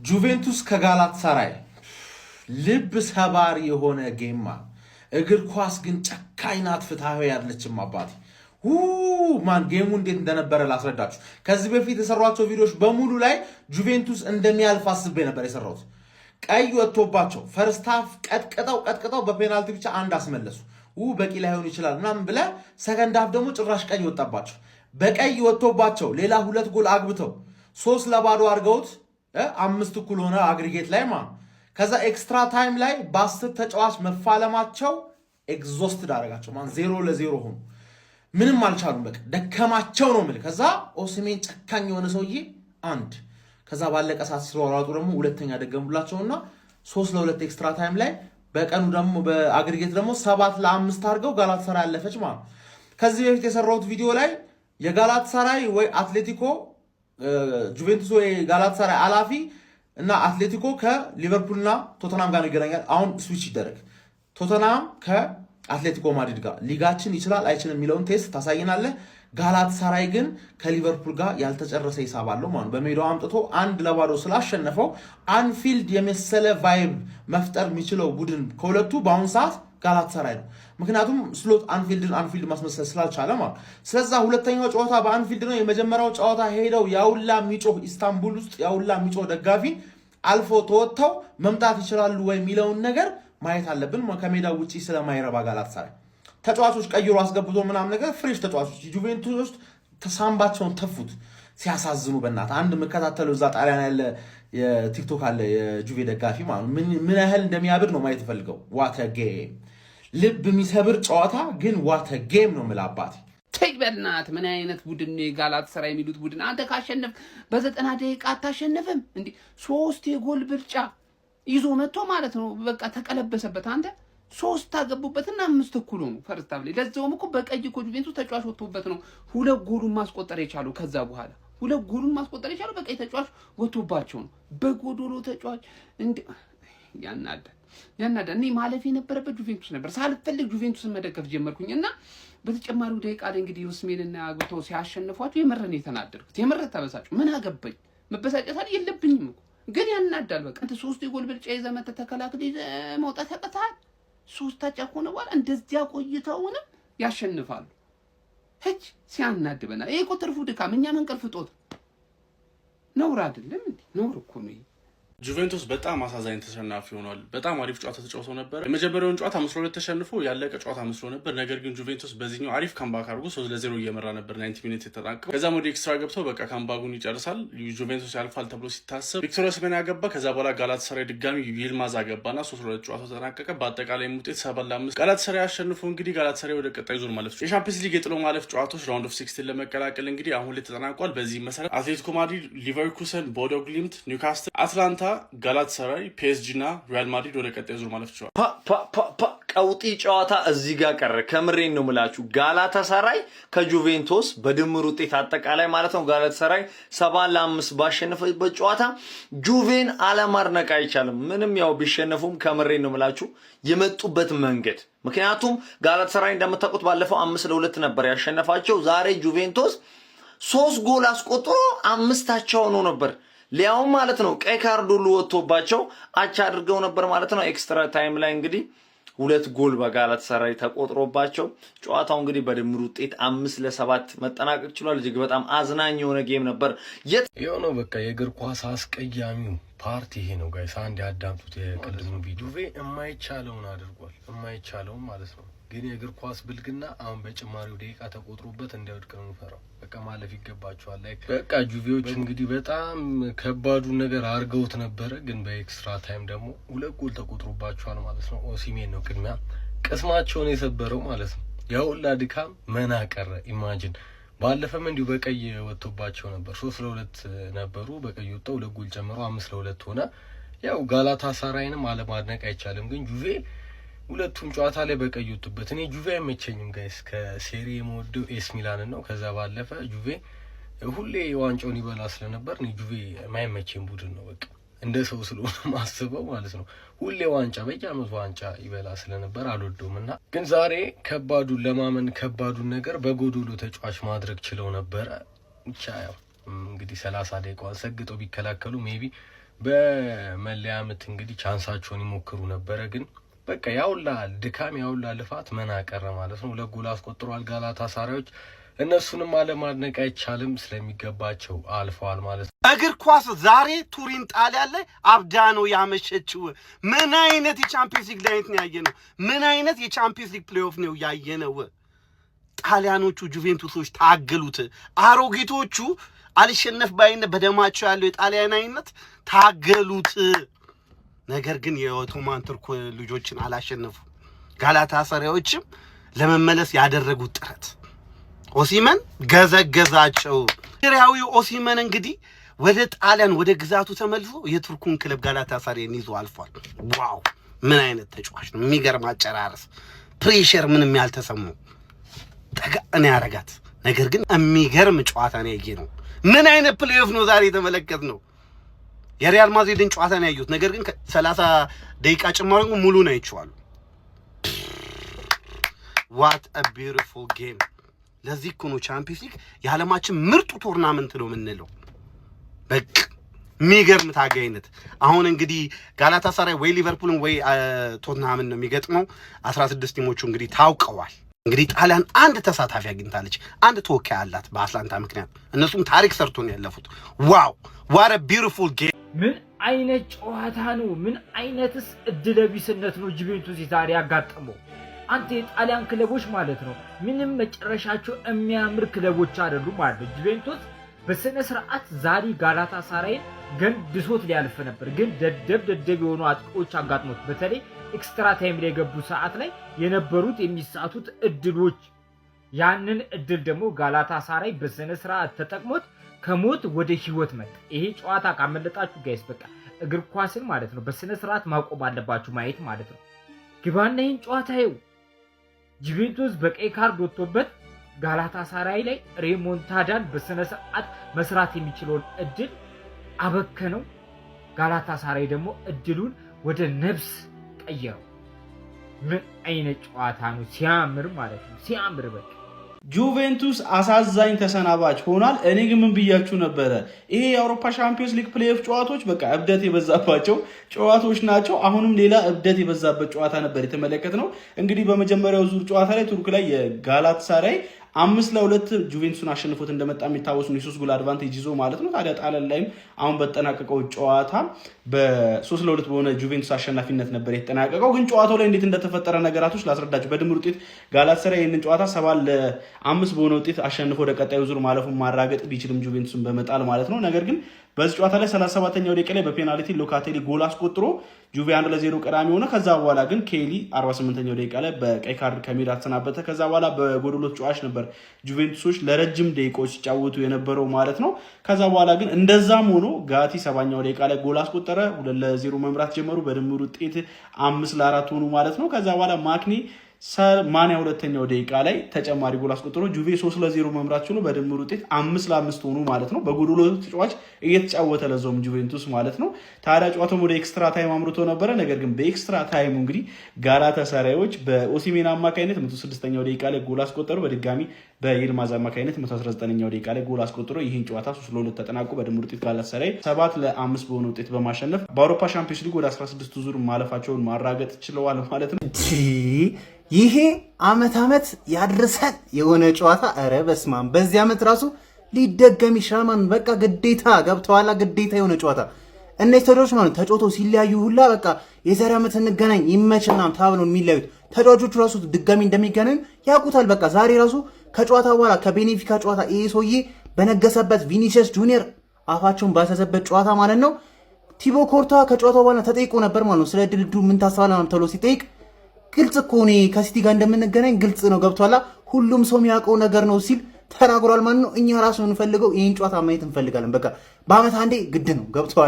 ጁቬንቱስ ከጋላታሳራይ ልብ ሰባሪ የሆነ ጌማ እግር ኳስ ግን ጨካኝ ናት፣ ፍትሃዊ አይደለችም። አባቴ ማን ጌሙ እንዴት እንደነበረ ላስረዳችሁ። ከዚህ በፊት የሰሯቸው ቪዲዮዎች በሙሉ ላይ ጁቬንቱስ እንደሚያልፍ አስቤ ነበር የሰራሁት። ቀይ ወጥቶባቸው ፈርስት ሃፍ ቀጥቅጠው በፔናልቲ ብቻ አንድ አስመለሱ። በቂ ላይሆን ይችላል ምናምን ብለ ሰከንድ ሃፍ ደግሞ ጭራሽ ቀይ ወጣባቸው። በቀይ ወጥቶባቸው ሌላ 2 ጎል አግብተው 3-0 አድርገውት 5 እኩል ሆነ አግሪጌት ላይ ማለት። ከዛ ኤክስትራ ታይም ላይ በ10 ተጫዋች መፋለማቸው ኤግዞስትድ አደረጋቸው ማለት 0-0 ሆኑ። ምንም አልቻሉም። በቃ ደከማቸው ነው የምልህ። ከዛ ኦሲሜን ጨካኝ የሆነ ሰውዬ አንድ ከዛ ባለቀ ሰዓት ሲሯሯጡ ደግሞ ሁለተኛ ደገሙላቸውና 3-2 ኤክስትራ ታይም ላይ በቀኑ ደግሞ በአግሪጌት ደግሞ 7-5 አድርገው ጋላታሳራይ ያለፈች ማለት። ከዚህ በፊት የሰራሁት ቪዲዮ ላይ የጋላታሳራይ ወይ አትሌቲኮ ጁቬንቱስ ወይ ጋላታሳራይ አላፊ እና አትሌቲኮ ከሊቨርፑልና ቶተናም ጋር ይገናኛል። አሁን ስዊች ይደረግ። ቶተናም ከአትሌቲኮ ማድሪድ ጋር ሊጋችን ይችላል አይችልም የሚለውን ቴስት ታሳይናለህ። ጋላታሳራይ ግን ከሊቨርፑል ጋር ያልተጨረሰ ሂሳብ አለው ማለት በሜዳው አምጥቶ 1-0 ስላሸነፈው አንፊልድ የመሰለ ቫይብ መፍጠር የሚችለው ቡድን ከሁለቱ በአሁኑ ሰዓት ጋላታሳራይ ነው። ምክንያቱም ስሎት አንፊልድ ማስመሰል ስላልቻለ ማለት። ስለዛ ሁለተኛው ጨዋታ በአንፊልድ ነው። የመጀመሪያው ጨዋታ ሄደው ያውላ ሚጮህ ኢስታንቡል ውስጥ ያውላ ሚጮህ ደጋፊ አልፎ ተወጥተው መምጣት ይችላሉ ወይ የሚለውን ነገር ማየት አለብን። ከሜዳው ውጪ ስለማይረባ ጋላታሳራይ ተጫዋቾች ቀይሮ አስገብቶ ምናምን ነገር ፍሬሽ ተጫዋቾች ጁቬንቱስ ተሳምባቸውን ተፉት። ሲያሳዝኑ በእናትህ አንድ መከታተለው እዛ ጣሊያን ያለ የቲክቶክ አለ የጁቬ ደጋፊ ማለት ምን ያህል እንደሚያብር ነው ማየት ፈልገው። ዋተ ጌም ልብ የሚሰብር ጨዋታ ግን ዋተ ጌም ነው የምልህ አባቴ። ተይ በእናትህ ምን አይነት ቡድን ነው ጋላታሳራይ የሚሉት ቡድን? አንተ ካሸነፍ በ90 ደቂቃ አታሸነፍም እንዴ? 3 የጎል ብልጫ ይዞ መጥቶ ማለት ነው በቃ ተቀለበሰበት። አንተ 3 አገቡበትና 5 እኩል ሆኑ ፈርስት ሃፍ ላይ። ለዛውም እኮ በቀይ እኮ ጁቬንቱስ ተጫዋች ወጥቶበት ነው 2 ጎሉን ማስቆጠር የቻለው። ከዛ በኋላ 2 ጎሉን ማስቆጠር የቻለው በቀይ ተጫዋች ወጥቶባቸው ነው። በጎዶሎ ተጫዋች እንዴ ያናዳል። እኔ ማለፍ የነበረበት ጁቬንቱስ ነበር። ሳልፈልግ ጁቬንቱስን መደገፍ ጀመርኩኝና በተጨማሪው ደቂቃ ላይ እንግዲህ ኡስሜንና አግብተው ሲያሸንፏቸው የመረን የተናደርኩት የመረን ተበሳጩ። ምን አገባኝ መበሳጨት አይደል የለብኝም እኮ ግን ያናዳል። በቃ አንተ 3 የጎል ብልጫ ይዘህ መተህ ተከላክለህ ይዘህ መውጣት ያቀታል። 3 ታጫ ሆነ በኋላ እንደዚያ ቆይተውንም ያሸንፋሉ። ህጅ ሲያናድበና ይሄ እኮ ትርፉ ድካም። እኛ መንቀልፍ ጦት ነውር አይደለም እንዴ? ነውር እኮ ነው። ጁቬንቱስ በጣም አሳዛኝ ተሸናፊ ሆኗል። በጣም አሪፍ ጨዋታ ተጫውተው ነበር። የመጀመሪያውን ጨዋታ 5-2 ተሸንፎ ያለቀ ጨዋታ መስሎ ነበር። ነገር ግን ጁቬንቱስ በዚህኛው አሪፍ ካምባክ አድርጎ 3-0 እየመራ ነበር 90 ሚኒት የተጠናቀቀው። ከዛም ወደ ኤክስትራ ገብተው በቃ ካምባኩን ይጨርሳል ጁቬንቱስ ያልፋል ተብሎ ሲታሰብ ቪክቶር ኦሲሜን ያገባ። ከዛ በኋላ ጋላታሳራይ ድጋሚ ይልማዝ አገባና 3-2 ጨዋታው ተጠናቀቀ። በአጠቃላይ ውጤት 7-5 ጋላታሳራይ አሸንፎ እንግዲህ ጋላታሳራይ ወደ ቀጣይ ዙር ማለፍ የሻምፒየንስ ሊግ የጥሎ ማለፍ ጨዋታዎች ራውንድ ኦፍ 16 ለመቀላቀል እንግዲህ አሁን ላይ ተጠናቋል። በዚህ መሰረት አትሌቲኮ ማድሪድ፣ ሊቨርኩሰን፣ ቦዶ ግሊምት፣ ኒውካስትል፣ አትላንታ፣ ጋላታሳራይ፣ ፒኤስጂ እና ሪያል ማድሪድ ወደ ቀጣይ ዙር ማለፍ ችሏል። ቀውጢ ጨዋታ እዚህ ጋር ቀረ። ከምሬን ነው የምላችሁ። ጋላታሳራይ ከጁቬንቱስ በድምር ውጤት አጠቃላይ ማለት ነው ጋላታሳራይ 7-5 ባሸነፈበት ጨዋታ ጁቬን አለማድነቅ አይቻልም። ምንም ያው ቢሸነፉም ከምሬን ነው የምላችሁ የመጡበት መንገድ። ምክንያቱም ጋላታሳራይ እንደምታውቁት ባለፈው 5-2 ነበር ያሸነፋቸው። ዛሬ ጁቬንቱስ 3 ጎል አስቆጥሮ 5 ሆኖ ነበር። ሊያውም ማለት ነው ቀይ ካርድ ሁሉ ወጥቶባቸው አቻ አድርገው ነበር ማለት ነው። ኤክስትራ ታይም ላይ እንግዲህ 2 ጎል በጋላታሳራይ ተቆጥሮባቸው ጨዋታው እንግዲህ በድምር ውጤት 5-7 መጠናቀቅ ችሏል። እጅግ በጣም አዝናኝ የሆነ ጌም ነበር። የሆነው በቃ የእግር ኳስ አስቀያሚው ፓርቲ ይሄ ነው ጋይስ። አንድ ያዳምጡት የቀድሞ ቪዲዮ። ጁቬ የማይቻለውን አድርጓል። የማይቻለውን ማለት ነው። ግን የእግር ኳስ ብልግና አሁን በጭማሪው ደቂቃ ተቆጥሮበት እንዳይወድቅ ነው ፈራው። በቃ ማለፍ ይገባቸዋል። ላይክ በቃ ጁቬዎች እንግዲህ በጣም ከባዱን ነገር አርገውት ነበረ። ግን በኤክስትራ ታይም ደግሞ 2 ጎል ተቆጥሮባቸዋል ማለት ነው። ኦሲሜን ነው ቅድሚያ ቅስማቸውን የሰበረው ማለት ነው። ያውላ ድካም መና ቀረ። ኢማጂን ባለፈም እንዲሁ በቀይ ወጥቶባቸው ነበር። 3-2 ነበሩ። በቀይ ወጣው 2 ጎል ጨምሮ 5-2 ሆነ። ያው ጋላታሳራይንም አለማድነቅ አይቻልም። ግን ጁቬ ሁለቱም ጨዋታ ላይ በቀይ ወጡበት። እኔ ጁቬ አይመቸኝም ጋይስ። ከሴሪ የምወደው ኤስ ሚላን ነው። ከዛ ባለፈ ጁቬ ሁሌ ዋንጫውን ይበላ ስለነበር እኔ ጁቬ የማይመቸኝ ቡድን ነው። በቃ እንደ ሰው ስለሆነ ማስበው ማለት ነው። ሁሌ ዋንጫ በየዓመቱ ዋንጫ ይበላ ስለነበር አልወደውም። እና ግን ዛሬ ከባዱን ለማመን ከባዱን ነገር በጎዶሎ ተጫዋች ማድረግ ችለው ነበረ። ብቻ ያው እንግዲህ 30 ደቂቃውን ሰግጠው ቢከላከሉ ሜቢ በመለያ ምት እንግዲህ ቻንሳቸውን ይሞክሩ ነበረ ግን በቃ ያውላ ድካም ያውላ ልፋት መና ቀረ ማለት ነው። ለጎል አስቆጥሯል ጋላታሳራዮች። እነሱንም አለማድነቅ አይቻልም ስለሚገባቸው አልፈዋል ማለት ነው። እግር ኳስ ዛሬ ቱሪን ጣሊያን ላይ አብዳ ነው ያመሸችው። ምን አይነት የቻምፒየንስ ሊግ ላይነት ነው ያየነው? ምን አይነት የቻምፒየንስ ሊግ ፕሌይኦፍ ነው ያየነው? ጣሊያኖቹ ጁቬንቱሶች ታገሉት። አሮጊቶቹ አልሸነፍ ባይነት በደማቸው ያለው የጣሊያናዊነት ታገሉት። ነገር ግን የኦቶማን ቱርክ ልጆችን አላሸነፉ። ጋላታሳራዮችም ለመመለስ ያደረጉት ጥረት ኦሲመን ገዘገዛቸው። ሪያዊው ኦሲመን እንግዲህ ወደ ጣሊያን ወደ ግዛቱ ተመልሶ የቱርኩን ክለብ ጋላታሳራይን ይዞ አልፏል። ዋው ምን አይነት ተጫዋች ነው! የሚገርም አጨራረስ፣ ፕሬሸር ምንም ያልተሰማው ጠጋን ያረጋት። ነገር ግን የሚገርም ጨዋታ ነው ያየነው። ምን አይነት ፕሌይኦፍ ነው ዛሬ የተመለከትነው? የሪያል ማድሪድን ጨዋታ ነው ያዩት። ነገር ግን 30 ደቂቃ ጭማሪ ሙሉ ነው አይቼዋለሁ። ዋት አ ቢዩቲፉል ጌም! ለዚህ እኮ ነው ቻምፒየንስ ሊግ የዓለማችን ምርጡ ቶርናመንት ነው የምንለው። በቃ የሚገርም ታጋይነት። አሁን እንግዲህ ጋላታሳራይ ወይ ሊቨርፑልን ወይ ቶትንሃምን ነው የሚገጥመው። 16 ቲሞቹ እንግዲህ ታውቀዋል። እንግዲህ ጣሊያን አንድ ተሳታፊ አግኝታለች፣ አንድ ተወካይ አላት በአትላንታ ምክንያት። እነሱም ታሪክ ሰርቶ ነው ያለፉት። ዋው ዋት አ ቢዩቲፉል ጌም! ምን አይነት ጨዋታ ነው! ምን አይነትስ እድለቢስነት ነው ጁቬንቱስ ዛሬ ያጋጠመው! አንተ የጣሊያን ክለቦች ማለት ነው ምንም መጨረሻቸው የሚያምር ክለቦች አይደሉም ማለት ነው። ጁቬንቱስ በስነ ስርዓት ዛሬ ጋላታሳራይን ገንድሶት ሊያልፍ ነበር፣ ግን ደደብ የሆኑ አጥቂዎች አጋጥሞት በተለይ ኤክስትራ ታይም ላይ የገቡ ሰዓት ላይ የነበሩት የሚሳቱት እድሎች፣ ያንን እድል ደግሞ ጋላታሳራይ በስነ ስርዓት ተጠቅሞት ከሞት ወደ ህይወት መጣ። ይሄ ጨዋታ ካመለጣችሁ ጋይስ በቃ እግር ኳስን ማለት ነው በስነ ስርዓት ማቆም አለባችሁ ማየት ማለት ነው። ግባና ይህን ጨዋታ ይው ጁቬንቱስ በቀይ ካርድ ወጥቶበት ጋላታሳራይ ላይ ሬሞንታዳን በስነ ስርዓት መስራት የሚችለውን እድል አበከነው። ጋላታሳራይ ደግሞ እድሉን ወደ ነብስ ቀየረው። ምን አይነት ጨዋታ ነው! ሲያምር ማለት ነው ሲያምር በቃ ጁቬንቱስ አሳዛኝ ተሰናባች ሆኗል። እኔ ግን ምን ብያችሁ ነበረ? ይሄ የአውሮፓ ሻምፒዮንስ ሊግ ፕሌይኦፍ ጨዋታዎች በቃ እብደት የበዛባቸው ጨዋታዎች ናቸው። አሁንም ሌላ እብደት የበዛበት ጨዋታ ነበር የተመለከትነው። እንግዲህ በመጀመሪያው ዙር ጨዋታ ላይ ቱርክ ላይ የጋላታሳራይ 5-2 ጁቬንቱስን አሸንፎት እንደመጣ የሚታወስ ነው። የ3 ጎል አድቫንቴጅ ይዞ ማለት ነው። ታዲያ ጣሊያን ላይም አሁን በተጠናቀቀው ጨዋታ በ3-2 በሆነ ጁቬንቱስ አሸናፊነት ነበር የተጠናቀቀው። ግን ጨዋታው ላይ እንዴት እንደተፈጠረ ነገራቶች ላስረዳችሁ። በድምር ውጤት ጋላታሳራይ ይህንን ጨዋታ 7-5 በሆነ ውጤት አሸንፎ ወደ ቀጣዩ ዙር ማለፉን ማራገጥ ቢችልም ጁቬንቱስን በመጣል ማለት ነው። ነገር ግን በዚህ ጨዋታ ላይ 37ኛው ደቂቃ ላይ በፔናልቲ ሎካቴሊ ጎል አስቆጥሮ ጁቬ 1-0 ቀዳሚ ሆነ። ከዛ በኋላ ግን ኬሊ 48ኛው ደቂቃ ላይ በቀይ ካርድ ከሜዳ ተሰናበተ። ከዛ በኋላ በጎዶሎት ጨዋች ነበር ጁቬንቱሶች ለረጅም ደቂቃዎች ሲጫወቱ የነበረው ማለት ነው። ከዛ በኋላ ግን እንደዛም ሆኖ ጋቲ 70ኛው ደቂቃ ላይ ጎል አስቆጠረ። 2-0 መምራት ጀመሩ። በድምር ውጤት 5-4 ሆኑ ማለት ነው። ከዛ በኋላ ማክኒ ማንያ 2ኛው ደቂቃ ላይ ተጨማሪ ጎል አስቆጥሮ ጁቬ 3-0 መምራት ችሎ በድምር ውጤት 5-5 ሆኑ ማለት ነው። በጎዶሎ ተጫዋች እየተጫወተ ለዞም ጁቬንቱስ ማለት ነው። ታዲያ ጨዋታው ወደ ኤክስትራ ታይም አምርቶ ነበረ። ነገር ግን በኤክስትራ ታይሙ እንግዲህ ጋላታሳራዮች በኦሲሜን አማካይነት 106ኛው ደቂቃ ላይ ጎል አስቆጠሩ። በድጋሚ በይልማዝ አማካይነት 119ኛው ደቂቃ ላይ ጎል አስቆጥሮ ይህን ጨዋታ 3-2 ተጠናቆ በድምር ውጤት ጋላታሳራይ 7-5 በሆነ ውጤት በማሸነፍ በአውሮፓ ሻምፒዮንስ ሊግ ወደ 16 ዙር ማለፋቸውን ማራገጥ ችለዋል ማለት ነው። ይሄ አመት ያድርሰን የሆነ ጨዋታ። ኧረ በስመ አብ! በዚህ አመት ራሱ ሊደገም ይችላል ማለት በቃ ግዴታ ገብተዋላ። ግዴታ የሆነ ጨዋታ እነዚህ ተጫዋቾች ማለት ተጫውተው ሲለያዩ ሁላ በቃ የዛሬ አመት እንገናኝ ይመችና ተብለው የሚለያዩት ተጫዋቾቹ ራሱ ድጋሚ እንደሚገናኙ ያውቁታል። በቃ ዛሬ ራሱ ከጨዋታ በኋላ ከቤኔፊካ ጨዋታ ይሄ ሰውዬ በነገሰበት ቪኒሲየስ ጁኒየር አፋቸውን ባሰሰበት ጨዋታ ማለት ነው ቲቦ ኮርታ ከጨዋታው በኋላ ተጠይቆ ነበር ማለት ነው። ስለ ድልድሉ ምን ታስባለህ ተብሎ ሲጠይቅ ግልጽ እኮ እኔ ከሲቲ ጋር እንደምንገናኝ ግልጽ ነው ገብቷላ፣ ሁሉም ሰው የሚያውቀው ነገር ነው ሲል ተናግሯል ማለት ነው። እኛ ራሱ እንፈልገው ይህን ጨዋታ ማየት እንፈልጋለን። በቃ በአመት አንዴ ግድ ነው ገብቷል።